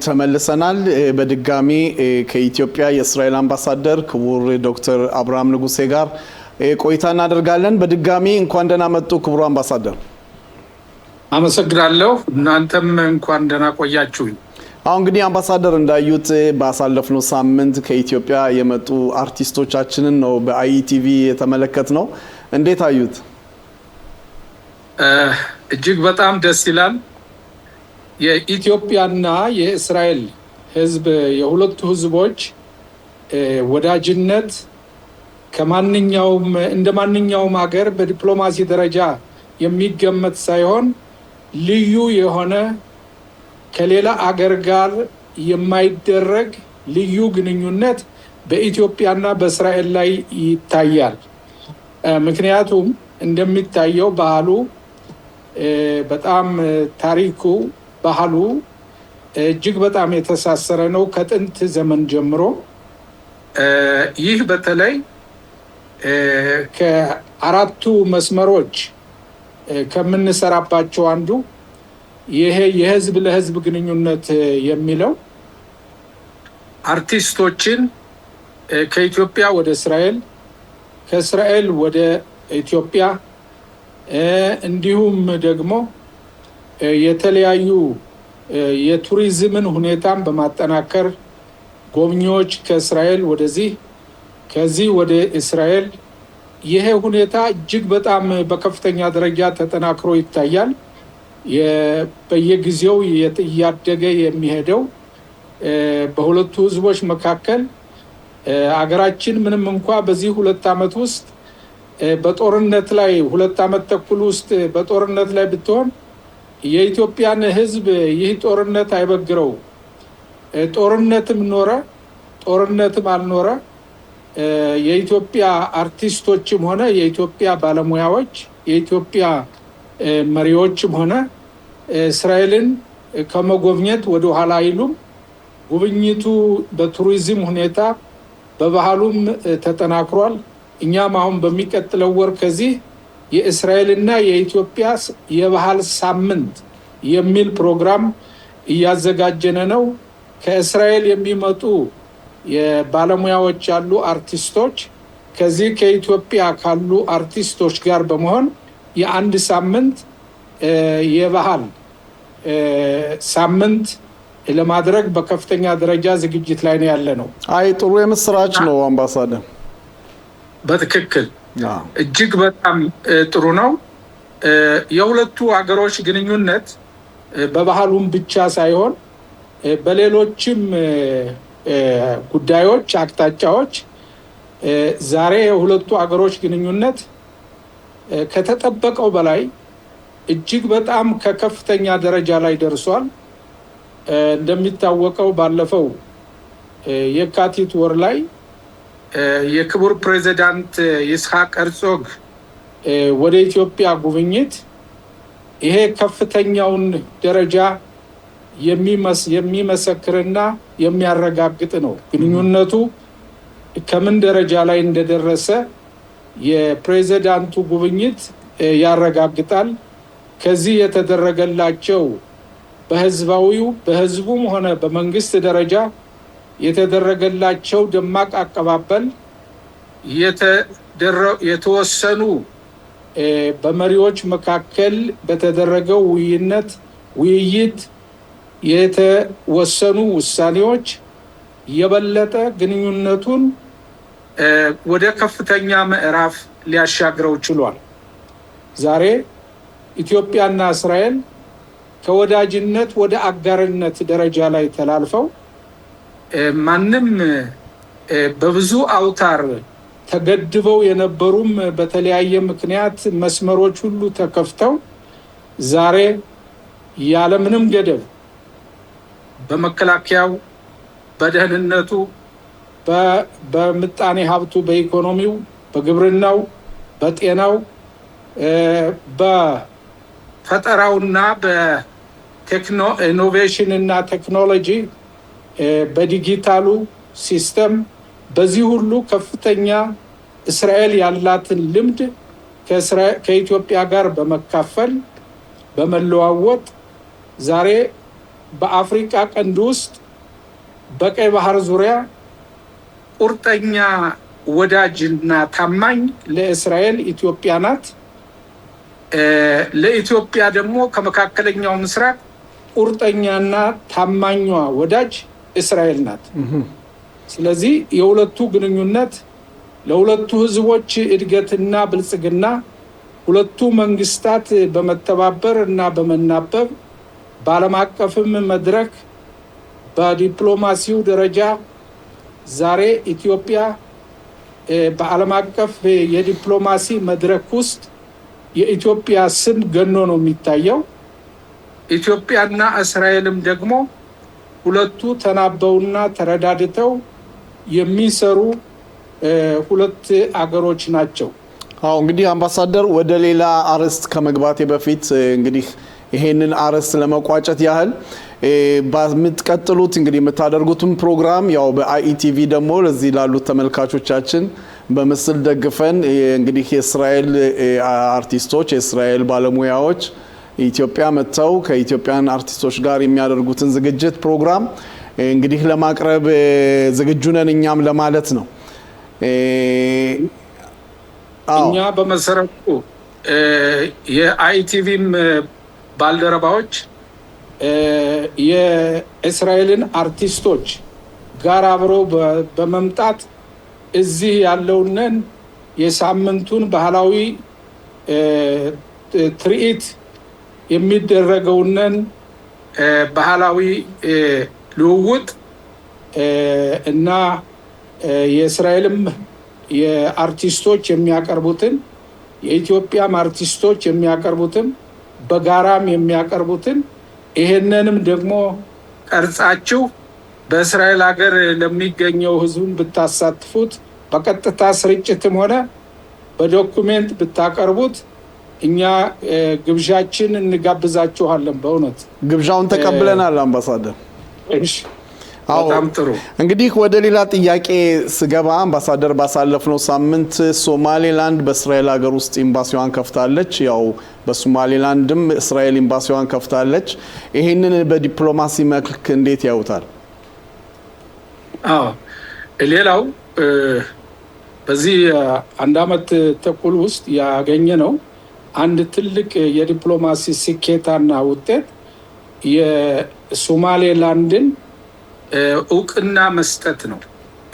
ተመልሰናል በድጋሚ ከኢትዮጵያ የእስራኤል አምባሳደር ክቡር ዶክተር አብርሃም ንጉሴ ጋር ቆይታ እናደርጋለን። በድጋሚ እንኳን ደህና መጡ ክቡር አምባሳደር። አመሰግናለሁ። እናንተም እንኳን ደህና ቆያችሁኝ። አሁን እንግዲህ አምባሳደር እንዳዩት ባሳለፍነው ሳምንት ከኢትዮጵያ የመጡ አርቲስቶቻችንን ነው በአይቲቪ የተመለከትነው። እንዴት አዩት? እጅግ በጣም ደስ ይላል። የኢትዮጵያና የእስራኤል ሕዝብ የሁለቱ ሕዝቦች ወዳጅነት እንደ ማንኛውም ሀገር በዲፕሎማሲ ደረጃ የሚገመት ሳይሆን ልዩ የሆነ ከሌላ አገር ጋር የማይደረግ ልዩ ግንኙነት በኢትዮጵያና በእስራኤል ላይ ይታያል። ምክንያቱም እንደሚታየው ባህሉ በጣም ታሪኩ ባህሉ እጅግ በጣም የተሳሰረ ነው ከጥንት ዘመን ጀምሮ። ይህ በተለይ ከአራቱ መስመሮች ከምንሰራባቸው አንዱ ይሄ የህዝብ ለህዝብ ግንኙነት የሚለው አርቲስቶችን ከኢትዮጵያ ወደ እስራኤል፣ ከእስራኤል ወደ ኢትዮጵያ እንዲሁም ደግሞ የተለያዩ የቱሪዝምን ሁኔታን በማጠናከር ጎብኚዎች ከእስራኤል ወደዚህ ከዚህ ወደ እስራኤል ይሄ ሁኔታ እጅግ በጣም በከፍተኛ ደረጃ ተጠናክሮ ይታያል። በየጊዜው እያደገ የሚሄደው በሁለቱ ህዝቦች መካከል አገራችን ምንም እንኳ በዚህ 2 ዓመት ውስጥ በጦርነት ላይ 2 ዓመት ተኩል ውስጥ በጦርነት ላይ ብትሆን የኢትዮጵያን ህዝብ ይህ ጦርነት አይበግረው። ጦርነትም ኖረ ጦርነትም አልኖረ የኢትዮጵያ አርቲስቶችም ሆነ የኢትዮጵያ ባለሙያዎች የኢትዮጵያ መሪዎችም ሆነ እስራኤልን ከመጎብኘት ወደ ኋላ አይሉም። ጉብኝቱ በቱሪዝም ሁኔታ በባህሉም ተጠናክሯል። እኛም አሁን በሚቀጥለው ወር ከዚህ የእስራኤልና የኢትዮጵያ የባህል ሳምንት የሚል ፕሮግራም እያዘጋጀነ ነው። ከእስራኤል የሚመጡ የባለሙያዎች ያሉ አርቲስቶች ከዚህ ከኢትዮጵያ ካሉ አርቲስቶች ጋር በመሆን የአንድ ሳምንት የባህል ሳምንት ለማድረግ በከፍተኛ ደረጃ ዝግጅት ላይ ነው ያለ ነው። አይ ጥሩ የምስራች ነው አምባሳደር። በትክክል እጅግ በጣም ጥሩ ነው። የሁለቱ ሀገሮች ግንኙነት በባህሉም ብቻ ሳይሆን በሌሎችም ጉዳዮች አቅጣጫዎች ዛሬ የሁለቱ ሀገሮች ግንኙነት ከተጠበቀው በላይ እጅግ በጣም ከከፍተኛ ደረጃ ላይ ደርሷል። እንደሚታወቀው ባለፈው የካቲት ወር ላይ የክቡር ፕሬዚዳንት ይስሐቅ ሄርዞግ ወደ ኢትዮጵያ ጉብኝት ይሄ ከፍተኛውን ደረጃ የሚመሰክርና የሚያረጋግጥ ነው። ግንኙነቱ ከምን ደረጃ ላይ እንደደረሰ የፕሬዚዳንቱ ጉብኝት ያረጋግጣል። ከዚህ የተደረገላቸው በህዝቡም ሆነ በመንግስት ደረጃ የተደረገላቸው ደማቅ አቀባበል የተወሰኑ በመሪዎች መካከል በተደረገው ውይይት የተወሰኑ ውሳኔዎች የበለጠ ግንኙነቱን ወደ ከፍተኛ ምዕራፍ ሊያሻግረው ችሏል። ዛሬ ኢትዮጵያና እስራኤል ከወዳጅነት ወደ አጋርነት ደረጃ ላይ ተላልፈው ማንም በብዙ አውታር ተገድበው የነበሩም በተለያየ ምክንያት መስመሮች ሁሉ ተከፍተው ዛሬ ያለምንም ገደብ በመከላከያው፣ በደህንነቱ፣ በምጣኔ ሀብቱ፣ በኢኮኖሚው፣ በግብርናው፣ በጤናው፣ በፈጠራውና በኢኖቬሽን እና ቴክኖሎጂ በዲጂታሉ ሲስተም በዚህ ሁሉ ከፍተኛ እስራኤል ያላትን ልምድ ከኢትዮጵያ ጋር በመካፈል በመለዋወጥ ዛሬ በአፍሪካ ቀንድ ውስጥ በቀይ ባህር ዙሪያ ቁርጠኛ ወዳጅና ታማኝ ለእስራኤል ኢትዮጵያ ናት። ለኢትዮጵያ ደግሞ ከመካከለኛው ምስራቅ ቁርጠኛና ታማኟ ወዳጅ እስራኤል ናት። ስለዚህ የሁለቱ ግንኙነት ለሁለቱ ህዝቦች እድገትና ብልጽግና ሁለቱ መንግስታት በመተባበር እና በመናበብ በዓለም አቀፍም መድረክ በዲፕሎማሲው ደረጃ ዛሬ ኢትዮጵያ በዓለም አቀፍ የዲፕሎማሲ መድረክ ውስጥ የኢትዮጵያ ስም ገኖ ነው የሚታየው። ኢትዮጵያና እስራኤልም ደግሞ ሁለቱ ተናበውና ተረዳድተው የሚሰሩ ሁለት አገሮች ናቸው። አዎ እንግዲህ አምባሳደር ወደ ሌላ አርዕስት ከመግባቴ በፊት እንግዲህ ይሄንን አርዕስት ለመቋጨት ያህል በምትቀጥሉት እንግዲህ የምታደርጉትን ፕሮግራም ያው በአይኢቲቪ ደግሞ ለዚህ ላሉት ተመልካቾቻችን በምስል ደግፈን እንግዲህ የእስራኤል አርቲስቶች የእስራኤል ባለሙያዎች ኢትዮጵያ መጥተው ከኢትዮጵያን አርቲስቶች ጋር የሚያደርጉትን ዝግጅት ፕሮግራም እንግዲህ ለማቅረብ ዝግጁ ነን እኛም ለማለት ነው። እኛ በመሰረቱ የአይቲቪም ባልደረባዎች የእስራኤልን አርቲስቶች ጋር አብረው በመምጣት እዚህ ያለውንን የሳምንቱን ባህላዊ ትርኢት የሚደረገውንን ባህላዊ ልውውጥ እና የእስራኤልም የአርቲስቶች የሚያቀርቡትን የኢትዮጵያም አርቲስቶች የሚያቀርቡትን በጋራም የሚያቀርቡትን ይሄንንም ደግሞ ቀርጻችሁ በእስራኤል ሀገር ለሚገኘው ህዝብ ብታሳትፉት በቀጥታ ስርጭትም ሆነ በዶኩሜንት ብታቀርቡት እኛ ግብዣችን እንጋብዛችኋለን። በእውነት ግብዣውን ተቀብለናል አምባሳደር። እሺ በጣም ጥሩ። እንግዲህ ወደ ሌላ ጥያቄ ስገባ አምባሳደር ባሳለፍነው ሳምንት ሶማሌላንድ በእስራኤል ሀገር ውስጥ ኤምባሲዋን ከፍታለች። ያው በሶማሌላንድም እስራኤል ኤምባሲዋን ከፍታለች። ይሄንን በዲፕሎማሲ መልክ እንዴት ያዩታል? አዎ ሌላው በዚህ አንድ አመት ተኩል ውስጥ ያገኘ ነው አንድ ትልቅ የዲፕሎማሲ ስኬታና ውጤት የሶማሌላንድን እውቅና መስጠት ነው።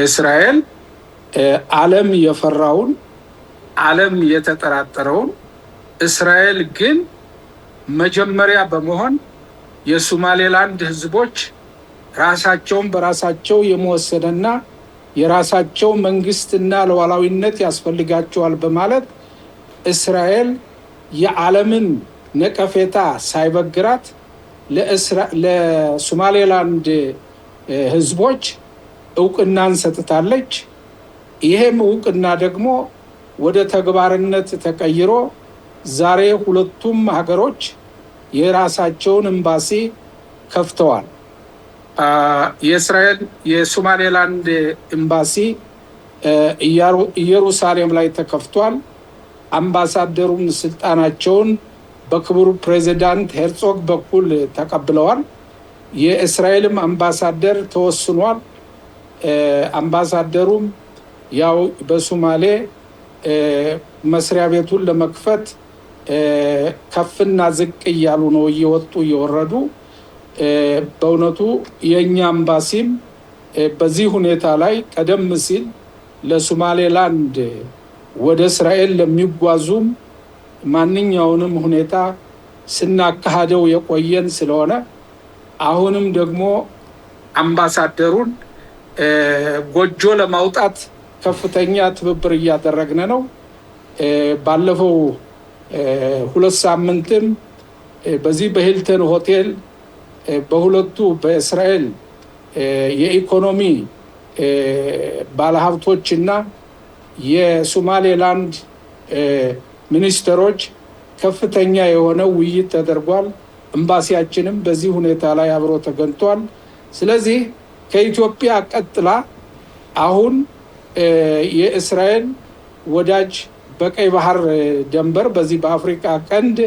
እስራኤል ዓለም የፈራውን ዓለም የተጠራጠረውን እስራኤል ግን መጀመሪያ በመሆን የሶማሌላንድ ህዝቦች ራሳቸውን በራሳቸው የመወሰንና የራሳቸው መንግስትና ሉዓላዊነት ያስፈልጋቸዋል በማለት እስራኤል የዓለምን ነቀፌታ ሳይበግራት ለሶማሌላንድ ህዝቦች እውቅናን ሰጥታለች። ይሄም እውቅና ደግሞ ወደ ተግባርነት ተቀይሮ ዛሬ ሁለቱም ሀገሮች የራሳቸውን ኤምባሲ ከፍተዋል። የእስራኤል የሶማሌላንድ ኤምባሲ ኢየሩሳሌም ላይ ተከፍቷል። አምባሳደሩም ስልጣናቸውን በክቡር ፕሬዚዳንት ሄርጾግ በኩል ተቀብለዋል። የእስራኤልም አምባሳደር ተወስኗል። አምባሳደሩም ያው በሶማሌ መስሪያ ቤቱን ለመክፈት ከፍና ዝቅ እያሉ ነው፣ እየወጡ እየወረዱ። በእውነቱ የእኛ አምባሲም በዚህ ሁኔታ ላይ ቀደም ሲል ለሶማሌላንድ ወደ እስራኤል ለሚጓዙም ማንኛውንም ሁኔታ ስናካሄደው የቆየን ስለሆነ አሁንም ደግሞ አምባሳደሩን ጎጆ ለማውጣት ከፍተኛ ትብብር እያደረግን ነው። ባለፈው 2 ሳምንትም በዚህ በሂልተን ሆቴል በሁለቱ በእስራኤል የኢኮኖሚ ባለሀብቶችና የሶማሌላንድ ሚኒስትሮች ከፍተኛ የሆነ ውይይት ተደርጓል። ኤምባሲያችንም በዚህ ሁኔታ ላይ አብሮ ተገኝቷል። ስለዚህ ከኢትዮጵያ ቀጥላ አሁን የእስራኤል ወዳጅ በቀይ ባህር ድንበር በዚህ በአፍሪካ ቀንድ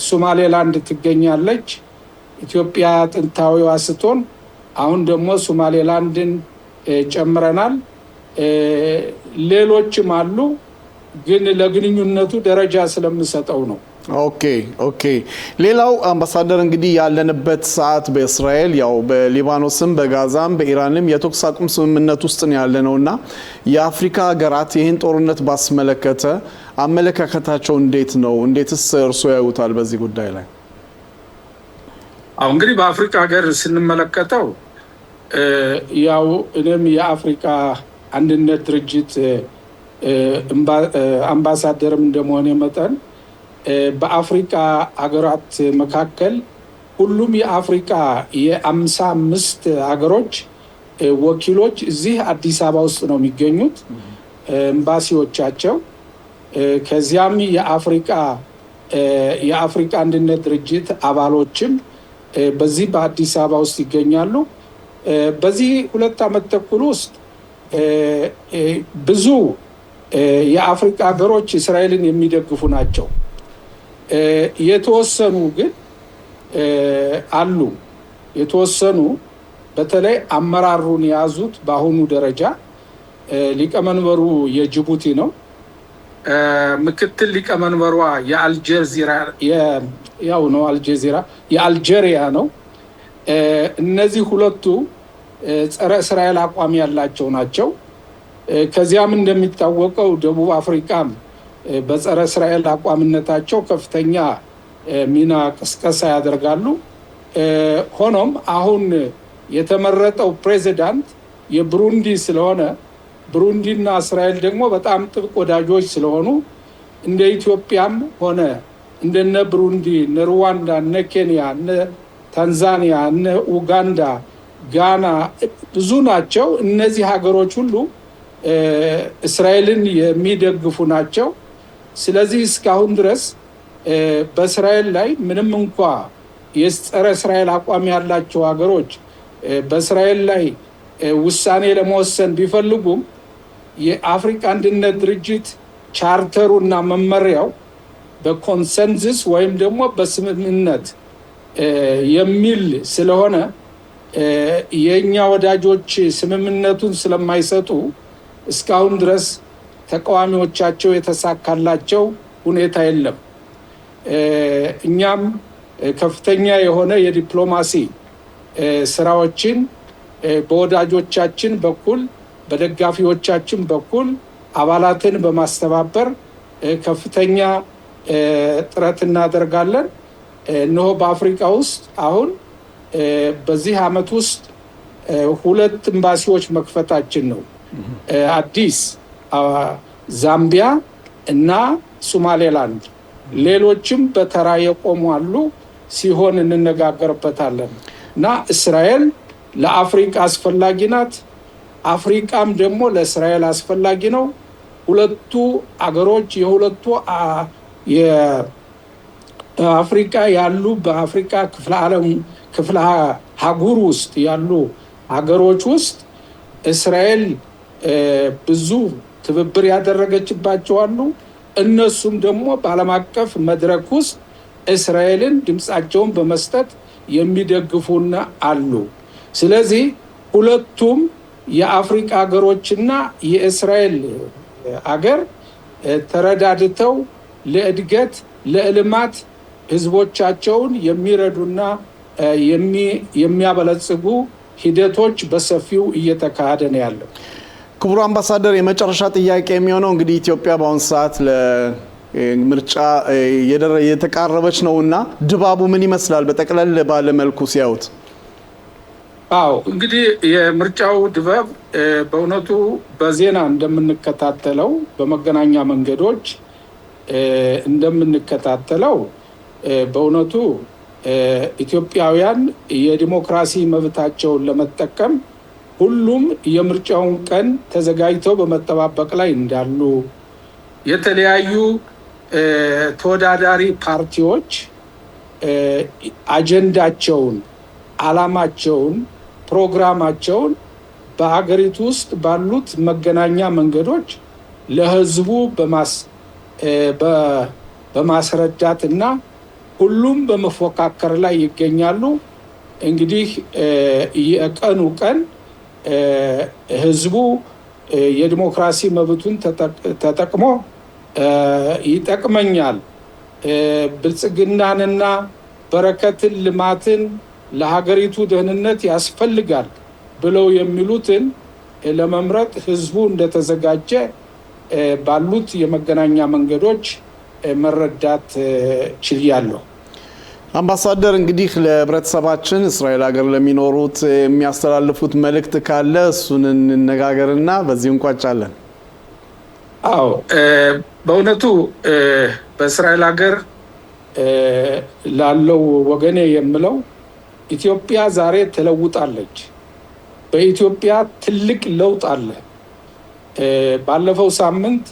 ሶማሌላንድ ትገኛለች። ኢትዮጵያ ጥንታዊዋ ስትሆን አሁን ደግሞ ሶማሌላንድን ጨምረናል። ሌሎችም አሉ፣ ግን ለግንኙነቱ ደረጃ ስለምሰጠው ነው። ኦኬ። ሌላው አምባሳደር እንግዲህ ያለንበት ሰዓት በእስራኤል ያው በሊባኖስም በጋዛም በኢራንም የተኩስ አቁም ስምምነት ውስጥ ነው ያለነውና የአፍሪካ ሀገራት ይህን ጦርነት ባስመለከተ አመለካከታቸው እንዴት ነው? እንዴትስ እርሶ ያዩታል በዚህ ጉዳይ ላይ? አሁን እንግዲህ በአፍሪካ ሀገር ስንመለከተው ያው እኔም የአፍሪካ አንድነት ድርጅት አምባሳደርም እንደመሆነ መጠን በአፍሪካ ሀገራት መካከል ሁሉም የአፍሪካ የ55 ሀገሮች ወኪሎች እዚህ አዲስ አበባ ውስጥ ነው የሚገኙት ኤምባሲዎቻቸው። ከዚያም የአፍሪካ አንድነት ድርጅት አባሎችም በዚህ በአዲስ አበባ ውስጥ ይገኛሉ። በዚህ 2 ዓመት ተኩል ውስጥ ብዙ የአፍሪካ ሀገሮች እስራኤልን የሚደግፉ ናቸው። የተወሰኑ ግን አሉ። የተወሰኑ በተለይ አመራሩን የያዙት በአሁኑ ደረጃ ሊቀመንበሩ የጅቡቲ ነው። ምክትል ሊቀመንበሯ የአልጄሪያ ነው። እነዚህ ሁለቱ ጸረ እስራኤል አቋም ያላቸው ናቸው። ከዚያም እንደሚታወቀው ደቡብ አፍሪካም በጸረ እስራኤል አቋምነታቸው ከፍተኛ ሚና ቅስቀሳ ያደርጋሉ። ሆኖም አሁን የተመረጠው ፕሬዚዳንት የብሩንዲ ስለሆነ ብሩንዲና እስራኤል ደግሞ በጣም ጥብቅ ወዳጆች ስለሆኑ እንደ ኢትዮጵያም ሆነ እንደነ ብሩንዲ፣ እነ ሩዋንዳ፣ እነ ኬንያ፣ እነ ታንዛኒያ፣ እነ ኡጋንዳ፣ ጋና ብዙ ናቸው። እነዚህ ሀገሮች ሁሉ እስራኤልን የሚደግፉ ናቸው። ስለዚህ እስካሁን ድረስ በእስራኤል ላይ ምንም እንኳ የጸረ እስራኤል አቋም ያላቸው ሀገሮች በእስራኤል ላይ ውሳኔ ለመወሰን ቢፈልጉም የአፍሪካ አንድነት ድርጅት ቻርተሩ እና መመሪያው በኮንሰንሰስ ወይም ደግሞ በስምምነት የሚል ስለሆነ የኛ ወዳጆች ስምምነቱን ስለማይሰጡ እስካሁን ድረስ ተቃዋሚዎቻቸው የተሳካላቸው ሁኔታ የለም። እኛም ከፍተኛ የሆነ የዲፕሎማሲ ስራዎችን በወዳጆቻችን በኩል በደጋፊዎቻችን በኩል አባላትን በማስተባበር ከፍተኛ ጥረት እናደርጋለን። እነሆ በአፍሪካ ውስጥ አሁን በዚህ ዓመት ውስጥ 2 ኤምባሲዎች መክፈታችን ነው። አዲስ ዛምቢያ እና ሶማሌላንድ፣ ሌሎችም በተራ የቆሙ አሉ ሲሆን እንነጋገርበታለን። እና እስራኤል ለአፍሪካ አስፈላጊ ናት፣ አፍሪካም ደግሞ ለእስራኤል አስፈላጊ ነው። ሁለቱ አገሮች የሁለቱ የአፍሪካ ያሉ በአፍሪካ ክፍለ አህጉር ውስጥ ያሉ ሀገሮች ውስጥ እስራኤል ብዙ ትብብር ያደረገችባቸው አሉ። እነሱም ደግሞ በዓለም አቀፍ መድረክ ውስጥ እስራኤልን ድምፃቸውን በመስጠት የሚደግፉና አሉ። ስለዚህ ሁለቱም የአፍሪካ ሀገሮችና የእስራኤል ሀገር ተረዳድተው ለእድገት ለልማት ህዝቦቻቸውን የሚረዱና የሚያበለጽጉ ሂደቶች በሰፊው እየተካሄደ ነው ያለው። ክቡር አምባሳደር፣ የመጨረሻ ጥያቄ የሚሆነው እንግዲህ ኢትዮጵያ በአሁኑ ሰዓት ለምርጫ የተቃረበች ነውና ድባቡ ምን ይመስላል በጠቅለል ባለ መልኩ ሲያዩት? አዎ እንግዲህ የምርጫው ድባብ በእውነቱ በዜና እንደምንከታተለው በመገናኛ መንገዶች እንደምንከታተለው በእውነቱ ኢትዮጵያውያን የዲሞክራሲ መብታቸውን ለመጠቀም ሁሉም የምርጫውን ቀን ተዘጋጅተው በመጠባበቅ ላይ እንዳሉ፣ የተለያዩ ተወዳዳሪ ፓርቲዎች አጀንዳቸውን፣ አላማቸውን፣ ፕሮግራማቸውን በአገሪቱ ውስጥ ባሉት መገናኛ መንገዶች ለህዝቡ በማስረዳት እና ሁሉም በመፎካከር ላይ ይገኛሉ። እንግዲህ የቀኑ ቀን ህዝቡ የዲሞክራሲ መብቱን ተጠቅሞ ይጠቅመኛል፣ ብልጽግናንና በረከትን ልማትን ለሀገሪቱ ደህንነት ያስፈልጋል ብለው የሚሉትን ለመምረጥ ህዝቡ እንደተዘጋጀ ባሉት የመገናኛ መንገዶች መረዳት ችያለሁ። አምባሳደር እንግዲህ ለህብረተሰባችን እስራኤል ሀገር ለሚኖሩት የሚያስተላልፉት መልእክት ካለ እሱን እንነጋገርና በዚህ እንቋጫለን። አዎ በእውነቱ በእስራኤል ሀገር ላለው ወገኔ የምለው ኢትዮጵያ ዛሬ ተለውጣለች። በኢትዮጵያ ትልቅ ለውጥ አለ። ባለፈው ሳምንት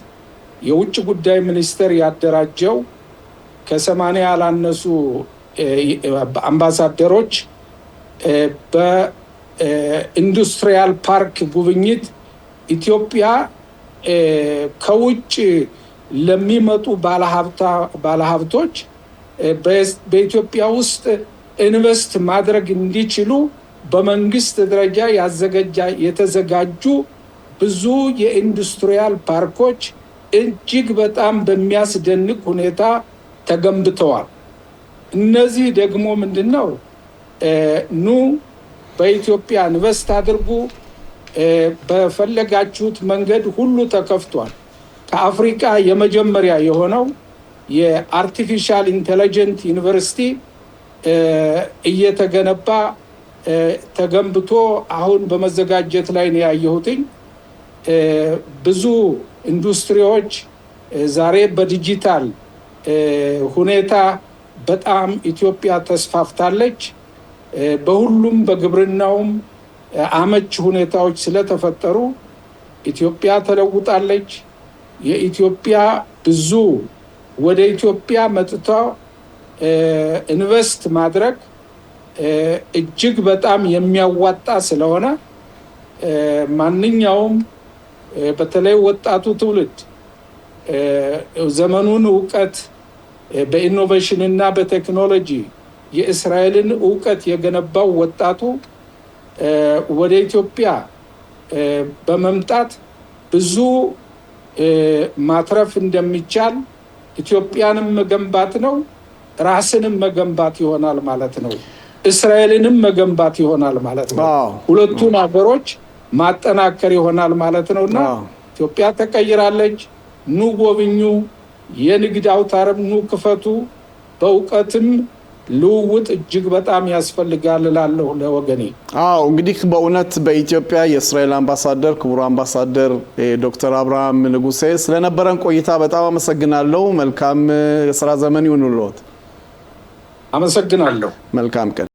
የውጭ ጉዳይ ሚኒስቴር ያደራጀው ከ80 ያላነሱ አምባሳደሮች በኢንዱስትሪያል ፓርክ ጉብኝት ኢትዮጵያ ከውጭ ለሚመጡ ባለሀብቶች በኢትዮጵያ ውስጥ ኢንቨስት ማድረግ እንዲችሉ በመንግስት ደረጃ የተዘጋጁ ብዙ የኢንዱስትሪያል ፓርኮች እጅግ በጣም በሚያስደንቅ ሁኔታ ተገንብተዋል። እነዚህ ደግሞ ምንድነው? ኑ በኢትዮጵያ ኢንቨስት አድርጉ፣ በፈለጋችሁት መንገድ ሁሉ ተከፍቷል። ከአፍሪካ የመጀመሪያ የሆነው የአርቲፊሻል ኢንተለጀንት ዩኒቨርሲቲ እየተገነባ ተገንብቶ አሁን በመዘጋጀት ላይ ነው ያየሁትኝ። ብዙ ኢንዱስትሪዎች ዛሬ በዲጂታል ሁኔታ በጣም ኢትዮጵያ ተስፋፍታለች። በሁሉም በግብርናውም አመች ሁኔታዎች ስለተፈጠሩ ኢትዮጵያ ተለውጣለች። የኢትዮጵያ ብዙ ወደ ኢትዮጵያ መጥተው ኢንቨስት ማድረግ እጅግ በጣም የሚያዋጣ ስለሆነ ማንኛውም በተለይ ወጣቱ ትውልድ ዘመኑን ዕውቀት በኢኖቬሽን እና በቴክኖሎጂ የእስራኤልን ዕውቀት የገነባው ወጣቱ ወደ ኢትዮጵያ በመምጣት ብዙ ማትረፍ እንደሚቻል ኢትዮጵያንም መገንባት ነው፣ ራስንም መገንባት ይሆናል ማለት ነው። እስራኤልንም መገንባት ይሆናል ማለት ነው። ሁለቱን ሀገሮች ማጠናከር ይሆናል ማለት ነውና ኢትዮጵያ ተቀይራለች። ኑ ጎብኙ፣ የንግድ አውታርም ኑ ክፈቱ። በእውቀትም ልውውጥ እጅግ በጣም ያስፈልጋል እላለሁ ለወገኔ። እንግዲህ በእውነት በኢትዮጵያ የእስራኤል አምባሳደር ክቡር አምባሳደር ዶክተር አብርሃም ንጉሴ ስለነበረን ቆይታ በጣም አመሰግናለሁ። መልካም የሥራ ዘመን ይሁንልዎት። አመሰግናለሁ። መልካም ቀን።